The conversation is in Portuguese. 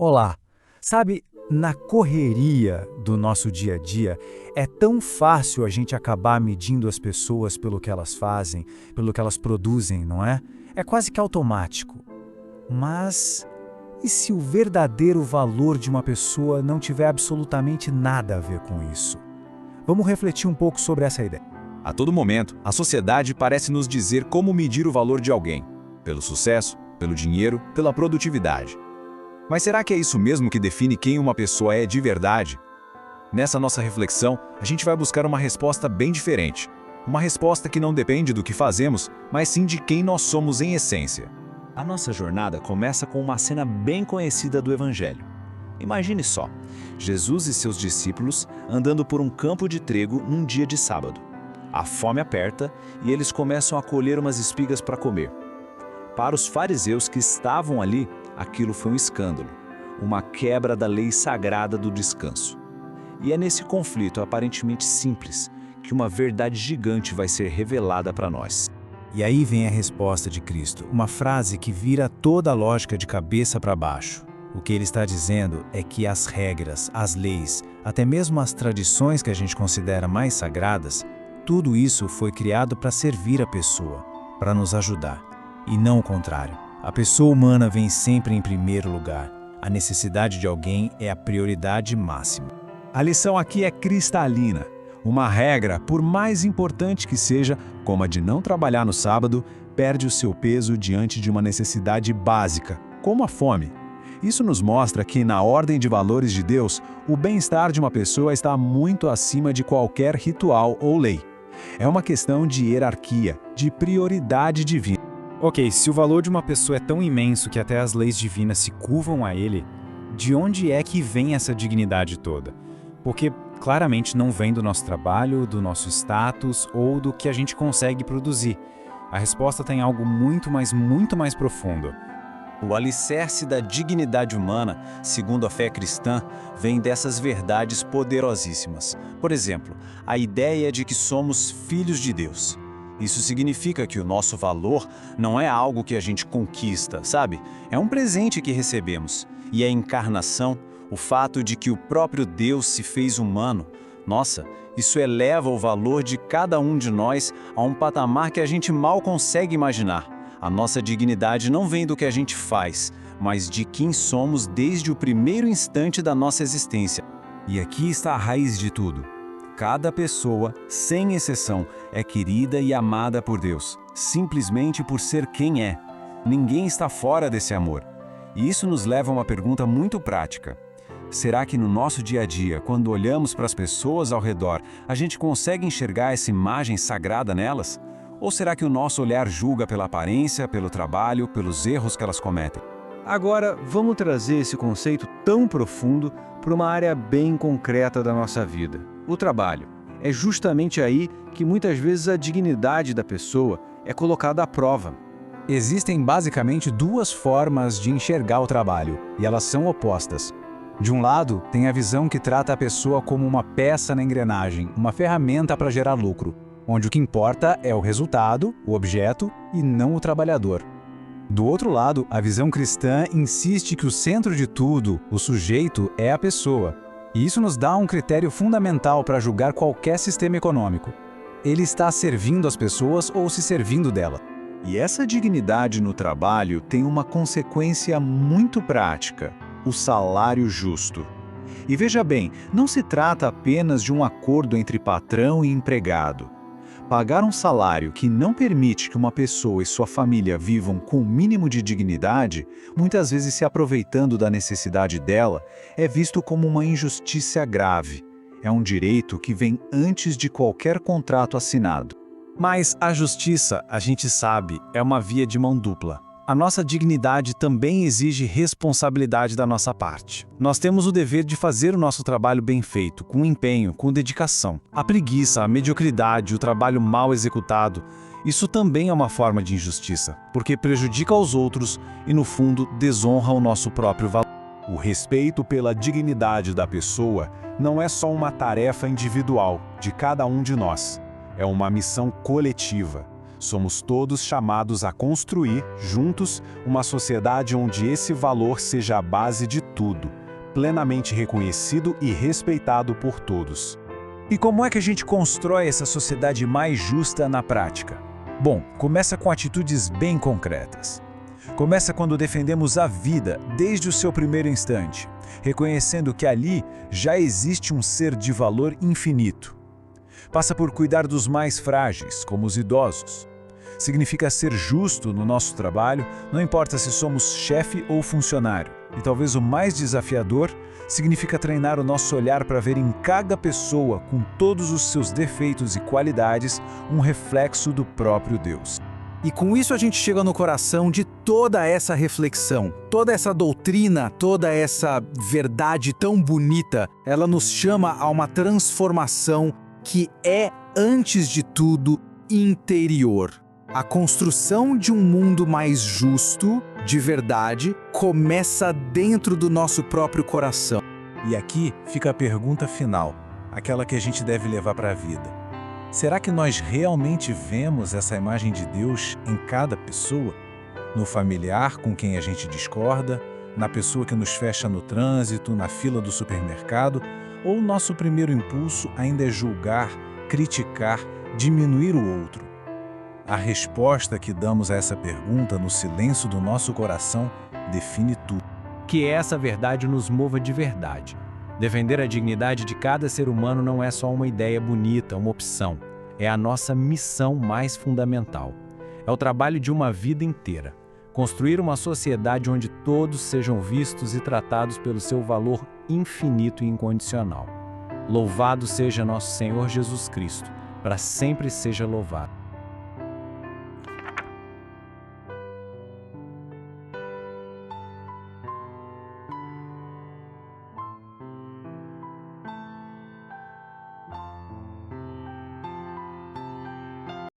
Olá! Sabe, na correria do nosso dia a dia, é tão fácil a gente acabar medindo as pessoas pelo que elas fazem, pelo que elas produzem, não é? É quase que automático. Mas e se o verdadeiro valor de uma pessoa não tiver absolutamente nada a ver com isso? Vamos refletir um pouco sobre essa ideia. A todo momento, a sociedade parece nos dizer como medir o valor de alguém. Pelo sucesso, pelo dinheiro, pela produtividade. Mas será que é isso mesmo que define quem uma pessoa é de verdade? Nessa nossa reflexão, a gente vai buscar uma resposta bem diferente. Uma resposta que não depende do que fazemos, mas sim de quem nós somos em essência. A nossa jornada começa com uma cena bem conhecida do Evangelho. Imagine só, Jesus e seus discípulos andando por um campo de trigo num dia de sábado. A fome aperta e eles começam a colher umas espigas para comer. Para os fariseus que estavam ali, aquilo foi um escândalo, uma quebra da lei sagrada do descanso. E é nesse conflito aparentemente simples que uma verdade gigante vai ser revelada para nós. E aí vem a resposta de Cristo, uma frase que vira toda a lógica de cabeça para baixo. O que ele está dizendo é que as regras, as leis, até mesmo as tradições que a gente considera mais sagradas, tudo isso foi criado para servir a pessoa, para nos ajudar, e não o contrário. A pessoa humana vem sempre em primeiro lugar. A necessidade de alguém é a prioridade máxima. A lição aqui é cristalina. Uma regra, por mais importante que seja, como a de não trabalhar no sábado, perde o seu peso diante de uma necessidade básica, como a fome. Isso nos mostra que, na ordem de valores de Deus, o bem-estar de uma pessoa está muito acima de qualquer ritual ou lei. É uma questão de hierarquia, de prioridade divina. Ok, se o valor de uma pessoa é tão imenso que até as leis divinas se curvam a ele, de onde é que vem essa dignidade toda? Porque claramente não vem do nosso trabalho, do nosso status ou do que a gente consegue produzir. A resposta tem algo muito mais profundo. O alicerce da dignidade humana, segundo a fé cristã, vem dessas verdades poderosíssimas. Por exemplo, a ideia de que somos filhos de Deus. Isso significa que o nosso valor não é algo que a gente conquista, sabe? É um presente que recebemos. E a encarnação, o fato de que o próprio Deus se fez humano, nossa, isso eleva o valor de cada um de nós a um patamar que a gente mal consegue imaginar. A nossa dignidade não vem do que a gente faz, mas de quem somos desde o primeiro instante da nossa existência. E aqui está a raiz de tudo. Cada pessoa, sem exceção, é querida e amada por Deus, simplesmente por ser quem é. Ninguém está fora desse amor. E isso nos leva a uma pergunta muito prática. Será que no nosso dia a dia, quando olhamos para as pessoas ao redor, a gente consegue enxergar essa imagem sagrada nelas? Ou será que o nosso olhar julga pela aparência, pelo trabalho, pelos erros que elas cometem? Agora, vamos trazer esse conceito tão profundo para uma área bem concreta da nossa vida, o trabalho. É justamente aí que muitas vezes a dignidade da pessoa é colocada à prova. Existem basicamente duas formas de enxergar o trabalho, e elas são opostas. De um lado, tem a visão que trata a pessoa como uma peça na engrenagem, uma ferramenta para gerar lucro, onde o que importa é o resultado, o objeto, e não o trabalhador. Do outro lado, a visão cristã insiste que o centro de tudo, o sujeito, é a pessoa. E isso nos dá um critério fundamental para julgar qualquer sistema econômico. Ele está servindo as pessoas ou se servindo dela. E essa dignidade no trabalho tem uma consequência muito prática: o salário justo. E veja bem, não se trata apenas de um acordo entre patrão e empregado. Pagar um salário que não permite que uma pessoa e sua família vivam com o mínimo de dignidade, muitas vezes se aproveitando da necessidade dela, é visto como uma injustiça grave. É um direito que vem antes de qualquer contrato assinado. Mas a justiça, a gente sabe, é uma via de mão dupla. A nossa dignidade também exige responsabilidade da nossa parte. Nós temos o dever de fazer o nosso trabalho bem feito, com empenho, com dedicação. A preguiça, a mediocridade, o trabalho mal executado, isso também é uma forma de injustiça, porque prejudica os outros e, no fundo, desonra o nosso próprio valor. O respeito pela dignidade da pessoa não é só uma tarefa individual de cada um de nós. É uma missão coletiva. Somos todos chamados a construir, juntos, uma sociedade onde esse valor seja a base de tudo, plenamente reconhecido e respeitado por todos. E como é que a gente constrói essa sociedade mais justa na prática? Bom, começa com atitudes bem concretas. Começa quando defendemos a vida desde o seu primeiro instante, reconhecendo que ali já existe um ser de valor infinito. Passa por cuidar dos mais frágeis, como os idosos. Significa ser justo no nosso trabalho, não importa se somos chefe ou funcionário. E talvez o mais desafiador, significa treinar o nosso olhar para ver em cada pessoa, com todos os seus defeitos e qualidades, um reflexo do próprio Deus. E com isso a gente chega no coração de toda essa reflexão, toda essa doutrina, toda essa verdade tão bonita, ela nos chama a uma transformação que é, antes de tudo, interior. A construção de um mundo mais justo, de verdade, começa dentro do nosso próprio coração. E aqui fica a pergunta final, aquela que a gente deve levar para a vida. Será que nós realmente vemos essa imagem de Deus em cada pessoa? No familiar com quem a gente discorda, na pessoa que nos fecha no trânsito, na fila do supermercado, ou nosso primeiro impulso ainda é julgar, criticar, diminuir o outro? A resposta que damos a essa pergunta no silêncio do nosso coração define tudo. Que essa verdade nos mova de verdade. Defender a dignidade de cada ser humano não é só uma ideia bonita, uma opção. É a nossa missão mais fundamental. É o trabalho de uma vida inteira. Construir uma sociedade onde todos sejam vistos e tratados pelo seu valor infinito e incondicional. Louvado seja nosso Senhor Jesus Cristo, para sempre seja louvado.